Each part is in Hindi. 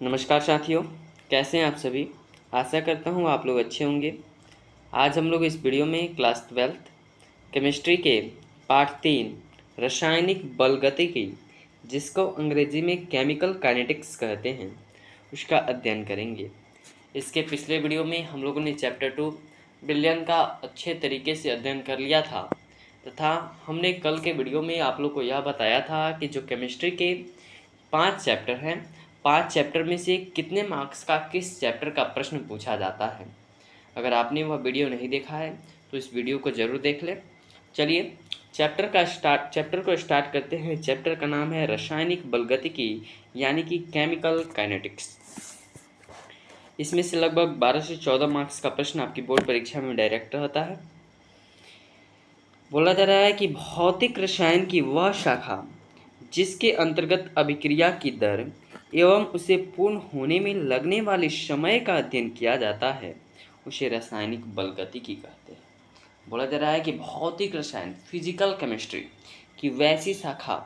नमस्कार साथियों, कैसे हैं आप सभी। आशा करता हूँ आप लोग अच्छे होंगे। आज हम लोग इस वीडियो में क्लास 12th केमिस्ट्री के पार्ट 3 रासायनिक बलगतिकी, जिसको अंग्रेजी में केमिकल काइनेटिक्स कहते हैं, उसका अध्ययन करेंगे। इसके पिछले वीडियो में हम लोगों ने चैप्टर 2 विलयन का अच्छे तरीके से अध्ययन कर लिया था तथा हमने कल के वीडियो में आप लोग को यह बताया था कि जो केमिस्ट्री के 5 चैप्टर हैं, 5 चैप्टर में से कितने मार्क्स का किस चैप्टर का प्रश्न पूछा जाता है। अगर आपने वह वीडियो नहीं देखा है तो इस वीडियो को ज़रूर देख लें। चलिए चैप्टर को स्टार्ट करते हैं। चैप्टर का नाम है रासायनिक बलगतिकी यानी कि केमिकल काइनेटिक्स। इसमें से लगभग 12 से 14 मार्क्स का प्रश्न आपकी बोर्ड परीक्षा में डायरेक्ट होता है। बोला जा रहा है कि भौतिक रसायन की वह शाखा जिसके अंतर्गत अभिक्रिया की दर एवं उसे पूर्ण होने में लगने वाले समय का अध्ययन किया जाता है, उसे रासायनिक बलगतिकी कहते हैं। बोला जा रहा है कि भौतिक रसायन फिजिकल केमिस्ट्री की वैसी शाखा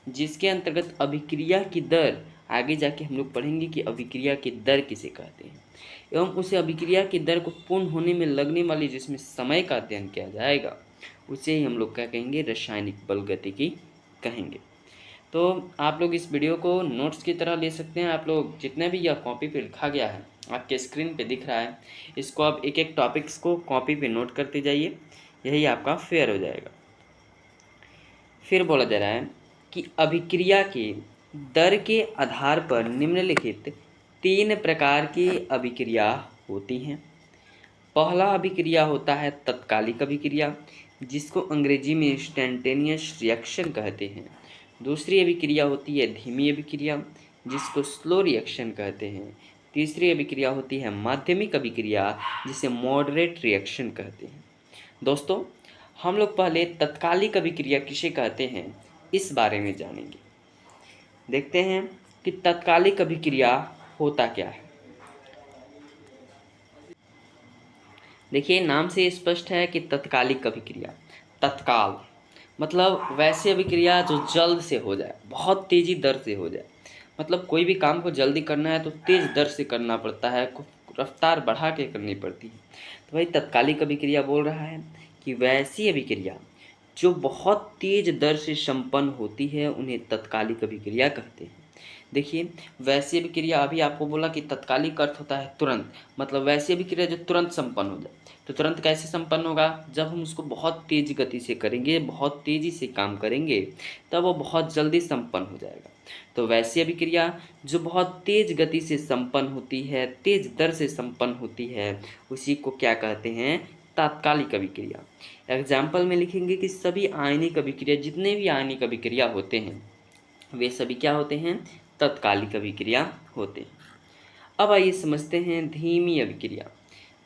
जिसके अंतर्गत अभिक्रिया की दर, आगे जाके हम लोग पढ़ेंगे कि अभिक्रिया की दर किसे कहते हैं, एवं उसे अभिक्रिया की दर को पूर्ण होने में लगने वाली जिसमें समय का अध्ययन किया जाएगा, उसे ही हम लोग क्या कहेंगे, रासायनिक बलगतिकी कहेंगे। तो आप लोग इस वीडियो को नोट्स की तरह ले सकते हैं। आप लोग जितने भी यह कॉपी पे लिखा गया है आपके स्क्रीन पे दिख रहा है, इसको आप एक एक टॉपिक्स को कॉपी पे नोट करते जाइए, यही आपका फेयर हो जाएगा। फिर बोला जा रहा है कि अभिक्रिया के दर के आधार पर निम्नलिखित 3 प्रकार की अभिक्रिया होती हैं। पहला अभिक्रिया होता है तत्कालिक अभिक्रिया, जिसको अंग्रेजी में इंस्टेंटेनियस रिएक्शन कहते हैं। दूसरी अभिक्रिया होती है धीमी अभिक्रिया, जिसको स्लो रिएक्शन कहते हैं। तीसरी अभिक्रिया होती है माध्यमिक अभिक्रिया, जिसे मॉडरेट रिएक्शन कहते हैं। दोस्तों, हम लोग पहले तत्कालिक अभिक्रिया किसे कहते हैं इस बारे में जानेंगे। देखते हैं कि तत्कालिक अभिक्रिया होता क्या है। देखिए, नाम से स्पष्ट है कि तत्कालिक अभिक्रिया, तत्काल मतलब वैसी अभिक्रिया जो जल्द से हो जाए, बहुत तेज़ी दर से हो जाए। मतलब कोई भी काम को जल्दी करना है तो तेज़ दर से करना पड़ता है, रफ्तार बढ़ा के करनी पड़ती है। तो भाई तत्कालिक अभिक्रिया बोल रहा है कि वैसी अभिक्रिया जो बहुत तेज़ दर से संपन्न होती है उन्हें तत्कालिक अभिक्रिया कहते हैं। देखिए, वैसी अभिक्रिया अभी आपको बोला कि तत्कालिक अर्थ होता है तुरंत, मतलब वैसी अभिक्रिया जो तुरंत संपन्न हो जाए। तो तुरंत कैसे संपन्न होगा? जब हम उसको बहुत तेज़ गति से करेंगे, बहुत तेज़ी से काम करेंगे, तब वो बहुत जल्दी संपन्न हो जाएगा। तो वैसी अभिक्रिया जो बहुत तेज़ गति से संपन्न होती है, तेज़ दर से संपन्न होती है, उसी को क्या कहते हैं? तात्कालिक अभिक्रिया। एग्जाम्पल में लिखेंगे कि सभी आयनिक अभिक्रिया, जितने भी आयनिक अभिक्रिया होते हैं वे सभी क्या होते हैं? तत्कालिक अभिक्रिया होते हैं। अब आइए समझते हैं धीमी अभिक्रिया।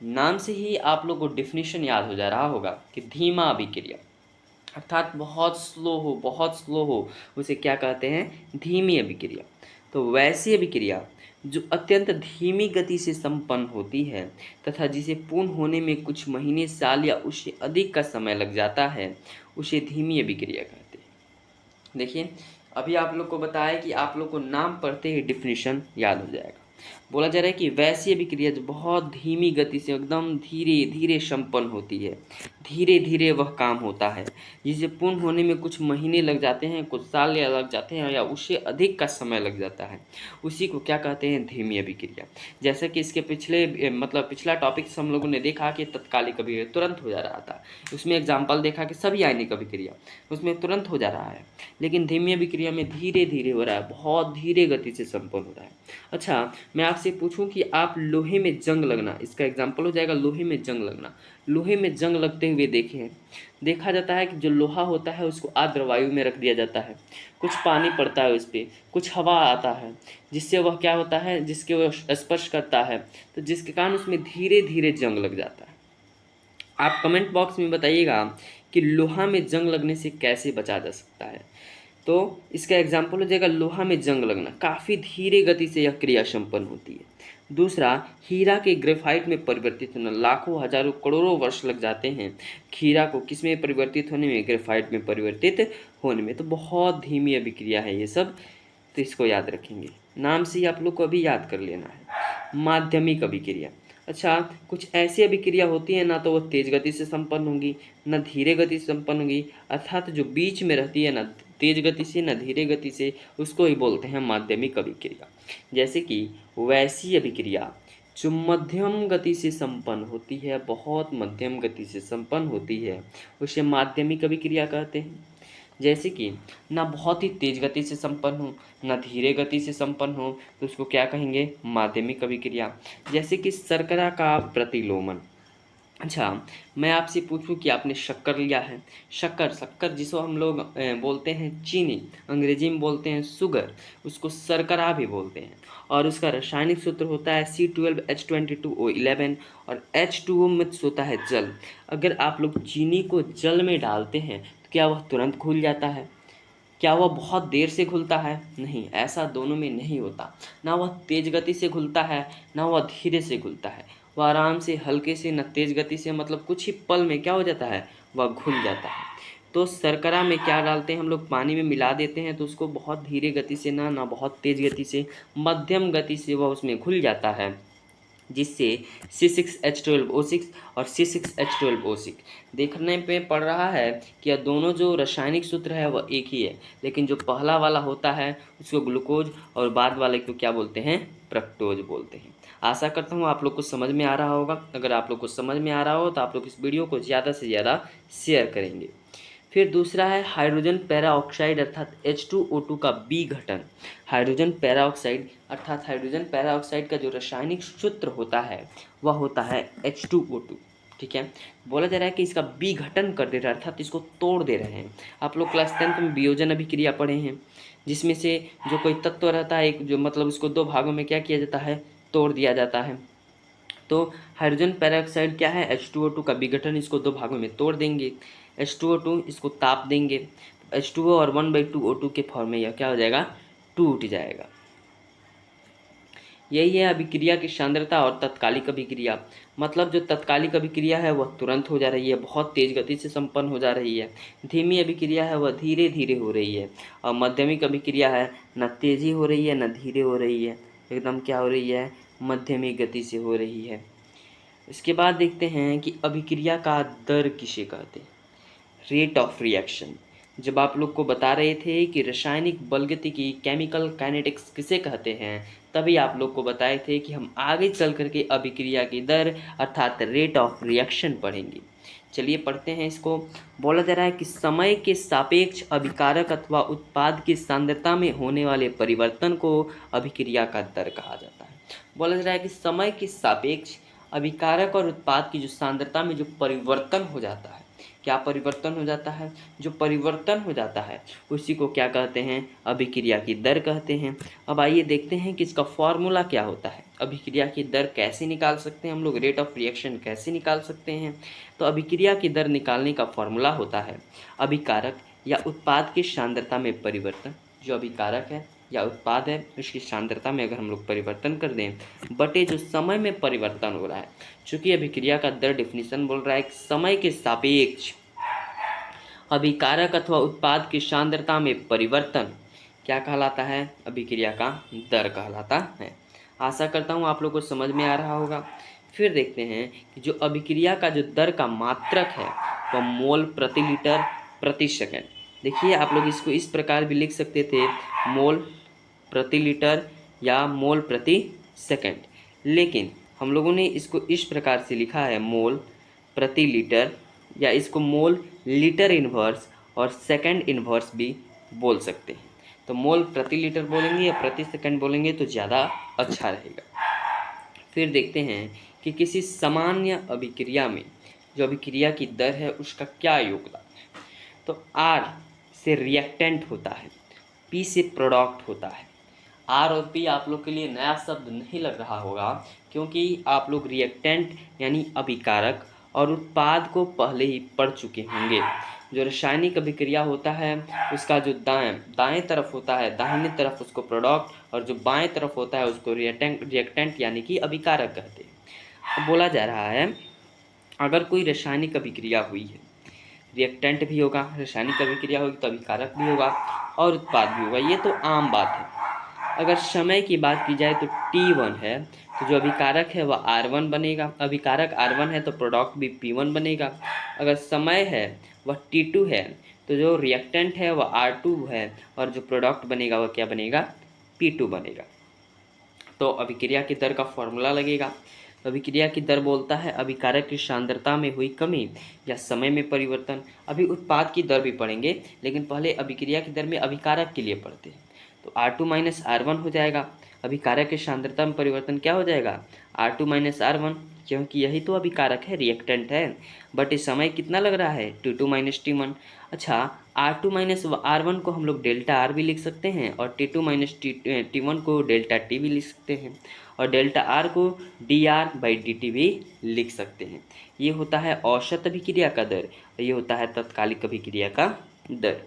नाम से ही आप लोग को डिफिनीशन याद हो जा रहा होगा कि धीमा अभिक्रिया अर्थात बहुत स्लो हो, उसे क्या कहते हैं? धीमी अभिक्रिया। तो वैसी अभिक्रिया जो अत्यंत धीमी गति से संपन्न होती है तथा जिसे पूर्ण होने में कुछ महीने, साल या उससे अधिक का समय लग जाता है, उसे धीमी अभिक्रिया कहते हैं। देखिए, अभी आप लोग को बताया कि आप लोग को नाम पढ़ते ही डिफिनीशन याद हो जाएगा। बोला जा रहा है कि वैसी अभिक्रिया जो बहुत धीमी गति से एकदम धीरे धीरे संपन्न होती है, धीरे धीरे वह काम होता है, जिसे पूर्ण होने में कुछ महीने लग जाते हैं, कुछ साल या लग जाते हैं या उससे अधिक का समय लग जाता है, उसी को क्या कहते हैं? धीमी अभिक्रिया। जैसे कि इसके पिछला टॉपिक हम लोगों ने देखा कि तत्कालिक अभिक्रिया तुरंत हो जा रहा था, उसमें एग्जाम्पल देखा कि सभी आयनिक अभिक्रिया उसमें तुरंत हो जा रहा है, लेकिन धीमी अभिक्रिया में धीरे धीरे हो रहा है, बहुत धीरे गति से संपन्न हो रहा है। अच्छा, मैं आपसे पूछूं कि आप लोहे में जंग लगना, इसका एग्जाम्पल हो जाएगा लोहे में जंग लगना। लोहे में जंग लगते हुए देखे हैं, देखा जाता है कि जो लोहा होता है उसको आर्द्र वायु में रख दिया जाता है, कुछ पानी पड़ता है उस पर, कुछ हवा आता है, जिससे वह क्या होता है, जिसके वह स्पर्श करता है, तो जिसके कारण उसमें धीरे धीरे जंग लग जाता है। आप कमेंट बॉक्स में बताइएगा कि लोहा में जंग लगने से कैसे बचा जा सकता है। तो इसका एग्जाम्पल हो जाएगा लोहा में जंग लगना, काफ़ी धीरे गति से यह क्रिया संपन्न होती है। दूसरा, हीरा के ग्रेफाइट में परिवर्तित होना, लाखों हजारों करोड़ों वर्ष लग जाते हैं हीरा को किस में परिवर्तित होने में? ग्रेफाइट में परिवर्तित होने में। तो बहुत धीमी अभिक्रिया है ये सब, तो इसको याद रखेंगे। नाम से ही आप लोग को अभी याद कर लेना है। माध्यमिक अभिक्रिया। अच्छा, कुछ ऐसी अभिक्रिया होती है ना तो वो तेज गति से संपन्न होंगी, न धीरे गति से संपन्न होंगी, अर्थात जो बीच में रहती है ना तेज गति से न धीरे गति से, उसको ही बोलते हैं माध्यमिक अभिक्रिया। जैसे कि वैसी अभिक्रिया जो मध्यम गति से संपन्न होती है, बहुत मध्यम गति से संपन्न होती है, उसे माध्यमिक अभिक्रिया कहते हैं। जैसे कि ना बहुत ही तेज गति से संपन्न हो ना धीरे गति से संपन्न हो, तो उसको क्या कहेंगे? माध्यमिक अभिक्रिया। जैसे कि शर्करा का प्रतिलोमन। अच्छा, मैं आपसे पूछूं कि आपने शक्कर लिया है, शक्कर शक्कर जिसको हम लोग बोलते हैं चीनी, अंग्रेजी में बोलते हैं शुगर, उसको शर्करा भी बोलते हैं। और उसका रासायनिक सूत्र होता है C12H22O11 और H2O में होता है जल। अगर आप लोग चीनी को जल में डालते हैं तो क्या वह तुरंत घुल जाता है? क्या वह बहुत देर से घुलता है? नहीं, ऐसा दोनों में नहीं होता। ना वह तेज गति से घुलता है, ना वह धीरे से घुलता है। वह आराम से, हल्के से, न तेज गति से, मतलब कुछ ही पल में क्या हो जाता है? वह घुल जाता है। तो शर्करा में क्या डालते हैं हम लोग? पानी में मिला देते हैं तो उसको बहुत धीरे गति से ना बहुत तेज गति से, मध्यम गति से वह उसमें घुल जाता है, जिससे C6H12O6 और C6H12O6 देखने पे पड़ रहा है कि यह दोनों जो रासायनिक सूत्र है वह एक ही है, लेकिन जो पहला वाला होता है उसको ग्लूकोज और बाद वाले को क्या बोलते हैं? फ्रक्टोज बोलते हैं। आशा करता हूँ आप लोग को समझ में आ रहा होगा। अगर आप लोग को समझ में आ रहा हो तो आप लोग इस वीडियो को ज़्यादा से ज़्यादा शेयर करेंगे। फिर दूसरा है हाइड्रोजन पैराऑक्साइड अर्थात H2O2 का बी घटन। हाइड्रोजन पैराऑक्साइड अर्थात हाइड्रोजन पैराऑक्साइड का जो रासायनिक सूत्र होता है वह होता है H2O2। ठीक है, बोला जा रहा है कि इसका बी घटन कर दे रहा है, अर्थात इसको तोड़ दे रहे हैं। आप लोग क्लास 10th में वियोजन अभिक्रिया पढ़े हैं, जिसमें से जो कोई तत्व रहता है एक, जो मतलब उसको दो भागों में क्या किया जाता है? तोड़ दिया जाता है। तो हाइड्रोजन पेरोक्साइड क्या है? H2O2 का विघटन, इसको दो भागों में तोड़ देंगे। H2O2 इसको ताप देंगे, H2O और 1/2O2 के फॉर्म में यह क्या हो जाएगा? टूट जाएगा। यही है अभिक्रिया की सांद्रता और तत्कालिक अभिक्रिया। मतलब जो तत्कालिक अभिक्रिया है वह तुरंत हो जा रही है, बहुत तेज गति से संपन्न हो जा रही है। धीमी अभिक्रिया है वह धीरे धीरे हो रही है। और मध्यमिक अभिक्रिया है न तेजी हो रही है न धीरे हो रही है, एकदम क्या हो रही है? मध्यमिक गति से हो रही है। इसके बाद देखते हैं कि अभिक्रिया का दर किसे कहते हैं? Rate of reaction. जब आप लोग को बता रहे थे कि रासायनिक बलगतिकी केमिकल काइनेटिक्स किसे कहते हैं, तभी आप लोग को बताए थे कि हम आगे चल करके अभिक्रिया की दर अर्थात रेट ऑफ रिएक्शन पढ़ेंगे। चलिए पढ़ते हैं इसको। बोला जा रहा है कि समय के सापेक्ष अभिकारक अथवा उत्पाद की सांद्रता में होने वाले परिवर्तन को अभिक्रिया का दर कहा जाता है। बोला जा रहा है कि समय के सापेक्ष अभिकारक और उत्पाद की जो सांद्रता में जो परिवर्तन हो जाता है, क्या परिवर्तन हो जाता है? जो परिवर्तन हो जाता है उसी को क्या कहते हैं? अभिक्रिया की दर कहते हैं। अब आइए देखते हैं कि इसका फॉर्मूला क्या होता है। अभिक्रिया की दर कैसे निकाल सकते हैं हम लोग? रेट ऑफ रिएक्शन कैसे निकाल सकते हैं? तो अभिक्रिया की दर निकालने का फॉर्मूला होता है अभिकारक या उत्पाद की सांद्रता में परिवर्तन। जो अभिकारक है या उत्पाद है उसकी सांद्रता में अगर हम लोग परिवर्तन कर दें बटे जो समय में परिवर्तन हो रहा है। चूंकि अभिक्रिया का दर डेफिनेशन बोल रहा है कि समय के सापेक्ष अभिकारक अथवा उत्पाद की सांद्रता में परिवर्तन क्या कहलाता है? अभिक्रिया का दर कहलाता है। आशा करता हूँ आप लोग को समझ में आ रहा होगा। फिर देखते हैं कि जो अभिक्रिया का जो दर का मात्रक है वह मोल प्रति लीटर प्रति सेकंड। देखिए आप लोग इसको इस प्रकार भी लिख सकते थे, मोल प्रति लीटर या मोल प्रति सेकंड, लेकिन हम लोगों ने इसको इस प्रकार से लिखा है, मोल प्रति लीटर, या इसको मोल लीटर इन्वर्स और सेकंड इन्वर्स भी बोल सकते हैं। तो मोल प्रति लीटर बोलेंगे या प्रति सेकंड बोलेंगे तो ज़्यादा अच्छा रहेगा। फिर देखते हैं कि किसी सामान्य अभिक्रिया में जो अभिक्रिया की दर है उसका क्या योगदान है। तो R से रिएक्टेंट होता है, P से प्रोडक्ट होता है। R और P आप लोग के लिए नया शब्द नहीं लग रहा होगा, क्योंकि आप लोग रिएक्टेंट यानी अभिकारक और उत्पाद को पहले ही पढ़ चुके होंगे। जो रासायनिक अभिक्रिया होता है उसका जो दाएं तरफ होता है, दाहिने तरफ उसको प्रोडक्ट, और जो बाएं तरफ होता है उसको रिएक्टेंट यानी कि अभिकारक कहते हैं। तो बोला जा रहा है अगर कोई रासायनिक अभिक्रिया हुई है, रिएक्टेंट भी होगा, रासायनिक अभिक्रिया होगी तो अभिकारक भी होगा और उत्पाद भी होगा, ये तो आम बात है। अगर समय की बात की जाए तो T1 है, तो जो अभिकारक है वह R1 बनेगा, अभिकारक R1 है तो प्रोडक्ट भी P1 बनेगा। अगर समय है वह T2 है, तो जो रिएक्टेंट है वह R2 है और जो प्रोडक्ट बनेगा वह क्या बनेगा, P2 बनेगा। तो अभिक्रिया की दर का फॉर्मूला लगेगा। तो अभिक्रिया की दर बोलता है अभिकारक की सांद्रता में हुई कमी या समय में परिवर्तन। अभी उत्पाद की दर भी पढ़ेंगे, लेकिन पहले अभिक्रिया की दर में अभिकारक के लिए पढ़ते हैं। तो R2 माइनस R1 हो जाएगा। अभिकारक की सांद्रता में परिवर्तन क्या हो जाएगा, R2 माइनस R1, क्योंकि यही तो अभिकारक है, रिएक्टेंट है। बट इस समय कितना लग रहा है, T2 माइनस T1। अच्छा, R2 माइनस R1 को हम लोग डेल्टा R भी लिख सकते हैं और T2 माइनस T1 को डेल्टा T भी लिख सकते हैं और डेल्टा R को dR/dt भी लिख सकते हैं। ये होता है औसत अभिक्रिया का दर, ये होता है तत्कालिक अभिक्रिया का दर।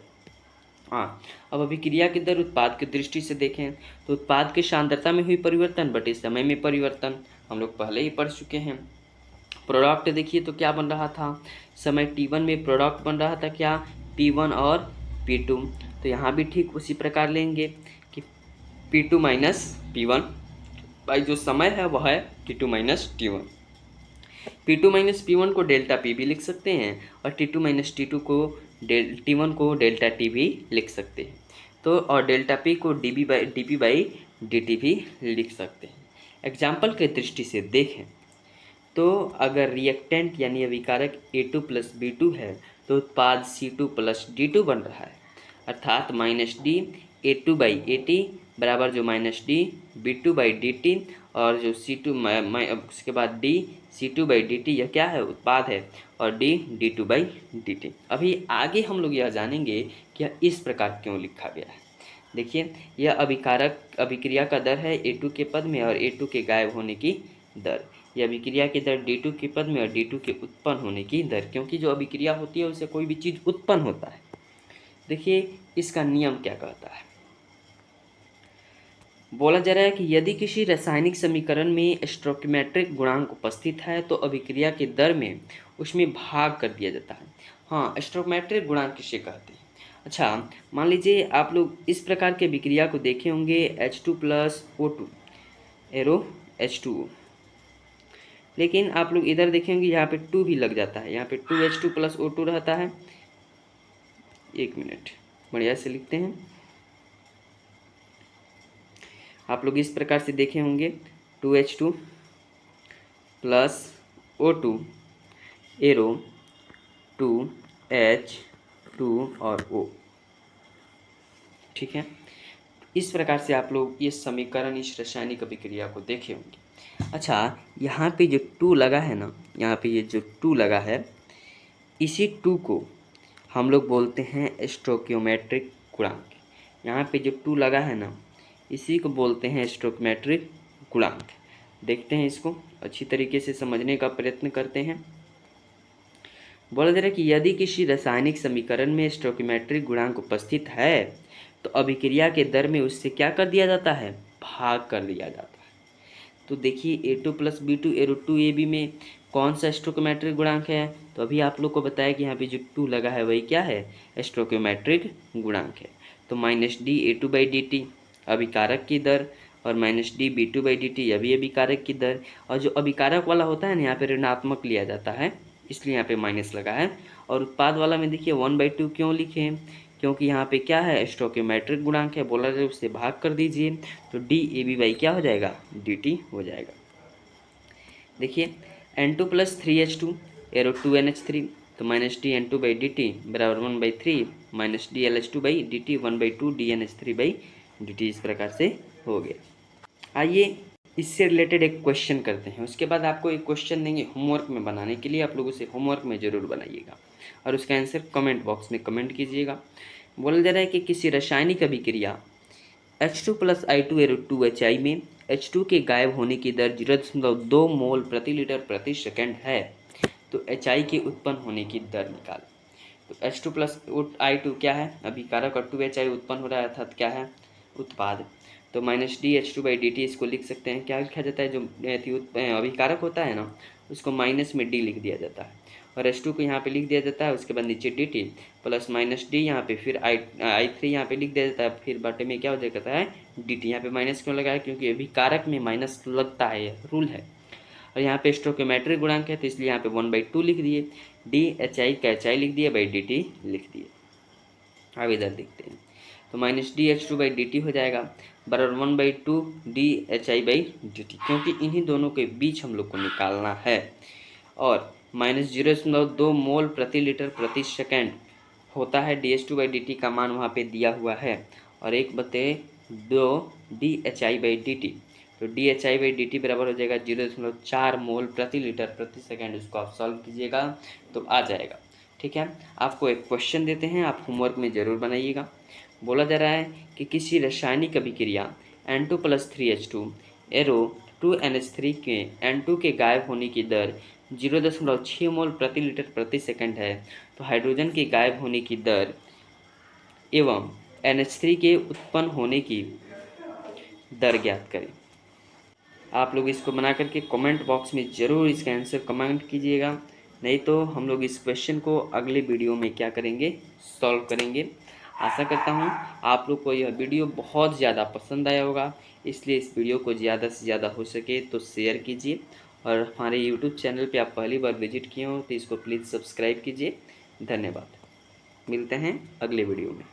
हाँ, अब अभिक्रिया की दर उत्पाद की दृष्टि से देखें तो उत्पाद की सांद्रता में हुई परिवर्तन बटे समय में परिवर्तन हम लोग पहले ही पढ़ चुके हैं। प्रोडक्ट देखिए तो क्या बन रहा था, समय T1 में प्रोडक्ट बन रहा था क्या, P1 और P2। तो यहाँ भी ठीक उसी प्रकार लेंगे कि P2 माइनस P1 भाई जो समय है वह है T2 minus T1। P2 minus P1 को डेल्टा P भी लिख सकते हैं और T2 माइनस T2 को T1 को डेल्टा T भी लिख सकते हैं। तो और डेल्टा P को dP बाई dt भी लिख सकते हैं। एग्जाम्पल के दृष्टि से देखें तो अगर रिएक्टेंट यानी अभिकारक A2 प्लस B2 है तो उत्पाद C2 प्लस D2 बन रहा है, अर्थात minus D A2 by AT बराबर जो minus D B2 by DT और जो C2 उसके बाद D C2 बाई DT यह क्या है, उत्पाद है, और D D2 बाई DT। अभी आगे हम लोग यह जानेंगे कि यह इस प्रकार क्यों लिखा गया है। देखिए, यह अभिकारक अभिक्रिया का दर है A2 के पद में और A2 के गायब होने की दर। यह अभिक्रिया की दर D2 के पद में और D2 के उत्पन्न होने की दर, क्योंकि जो अभिक्रिया होती है उससे कोई भी चीज़ उत्पन्न होता है। देखिए इसका नियम क्या कहता है, बोला जा रहा है कि यदि किसी रासायनिक समीकरण में स्टोइकियोमेट्रिक गुणांक उपस्थित है तो अभिक्रिया के दर में उसमें भाग कर दिया जाता है। हाँ, स्टोइकियोमेट्रिक गुणांक किसे कहते हैं। अच्छा, मान लीजिए आप लोग इस प्रकार के अभिक्रिया को देखे होंगे H2 plus O2 arrow H2O, लेकिन आप लोग इधर देखेंगे यहाँ पे 2 भी लग जाता है, यहाँ पे 2H2 प्लस O2 रहता है। एक मिनट, बढ़िया से लिखते हैं। आप लोग इस प्रकार से देखे होंगे 2H2 plus O2 arrow 2H2 और O, ठीक है। इस प्रकार से आप लोग ये समीकरण, इस रासायनिक अभिक्रिया को देखे होंगे। अच्छा, यहाँ पे जो 2 लगा है ना, यहाँ पे ये जो 2 लगा है, इसी 2 को हम लोग बोलते हैं स्टोइकियोमेट्रिक गुणांक। यहाँ पे जो 2 लगा है ना, इसी को बोलते हैं स्टोइकियोमेट्रिक गुणांक। देखते हैं, इसको अच्छी तरीके से समझने का प्रयत्न करते हैं। बोला जा रहा है कि यदि किसी रासायनिक समीकरण में स्टोइकियोमेट्रिक गुणांक उपस्थित है तो अभिक्रिया के दर में उससे क्या कर दिया जाता है, भाग कर दिया जाता है। तो देखिए A2 plus B2 arrow 2AB में कौन सा स्टोइकियोमेट्रिक गुणांक है, तो अभी आप लोग को बताया कि यहाँ पे जो 2 लगा है वही क्या है, स्टोइकियोमेट्रिक गुणांक है। तो minus D A2 by dt अभिकारक की दर और minus D B2 by dt यह भी अभिकारक की दर, और जो अभिकारक वाला होता है ना यहाँ पे ऋणात्मक लिया जाता है, इसलिए यहाँ पे माइनस लगा है। और उत्पाद वाला में देखिए 1/2 क्यों लिखे, क्योंकि यहाँ पे क्या है, स्टोइकियोमेट्रिक गुणांक है, बोला जाए उससे भाग कर दीजिए तो डी ए बी बाई क्या हो जाएगा, dt हो जाएगा। देखिए N2 plus 3H2 arrow 2NH3, तो minus D N2 by dt बराबर 1/3 minus D LH2 by dt 1/2 DNH3 by dt, इस प्रकार से हो गया। आइए इससे रिलेटेड एक क्वेश्चन करते हैं, उसके बाद आपको एक क्वेश्चन देंगे होमवर्क में बनाने के लिए, आप लोग उसे होमवर्क में ज़रूर बनाइएगा और उसका आंसर कमेंट बॉक्स में कमेंट कीजिएगा। बोला जा रहा है कि किसी रासायनिक अभिक्रिया H2 plus I2 arrow 2HI में H2 के गायब होने की दर 0.2 मोल प्रति लीटर प्रति सेकेंड है, तो HI के उत्पन्न होने की दर निकाल। तो H2 प्लस I2 क्या है, अभिकारक, और 2HI उत्पन्न हो रहा है, अर्थात क्या है, उत्पाद। तो minus D H2 by dt इसको लिख सकते हैं, क्या लिखा जाता है, जो अभिकारक होता है ना उसको माइनस में डी लिख दिया जाता है और H2 को यहाँ पे लिख दिया जाता है, उसके बाद नीचे dt प्लस माइनस डी यहाँ पे, फिर I3 यहाँ पे लिख दिया जाता है, फिर बटे में क्या हो जाता है dt। यहाँ पे माइनस क्यों लगाया, क्योंकि अभी कारक में माइनस लगता है, यह रूल है। और यहाँ पे स्टोइकोमेट्रिक गुणांक है तो इसलिए यहाँ पे 1/2 लिख दिए, DHI का HI लिख दिया, बाई dt लिख दिए। अब इधर देखते हैं तो माइनस DH2/dt हो जाएगा बराबर 1/2 DHI/dt, क्योंकि इन्हीं दोनों के बीच हम लोग को निकालना है। और माइनस 0.2 मोल प्रति लीटर प्रति सेकेंड होता है, DH2/dt का मान वहाँ पे दिया हुआ है, और 1/2 DHI/dt, तो DHI/dt बराबर हो जाएगा 0.4 मोल प्रति लीटर प्रति सेकेंड। इसको आप सॉल्व कीजिएगा तो आ जाएगा। ठीक है, आपको एक क्वेश्चन देते हैं, आप होमवर्क में ज़रूर बनाइएगा। बोला जा रहा है कि किसी रासायनिक अभिक्रिया N2 + 3H2 एरो 2NH3 के N2 के गायब होने की दर 0.6 मोल प्रति लीटर प्रति सेकंड है, तो हाइड्रोजन के गायब होने की दर एवं NH3 के उत्पन्न होने की दर ज्ञात करें। आप लोग इसको बना करके कमेंट बॉक्स में ज़रूर इसका आंसर कमेंट कीजिएगा, नहीं तो हम लोग इस क्वेश्चन को अगले वीडियो में क्या करेंगे, सॉल्व करेंगे। आशा करता हूँ आप लोग को यह वीडियो बहुत ज़्यादा पसंद आया होगा, इसलिए इस वीडियो को ज़्यादा से ज़्यादा हो सके तो शेयर कीजिए, और हमारे यूट्यूब चैनल पे आप पहली बार विजिट किए हो तो इसको प्लीज़ सब्सक्राइब कीजिए। धन्यवाद, मिलते हैं अगले वीडियो में।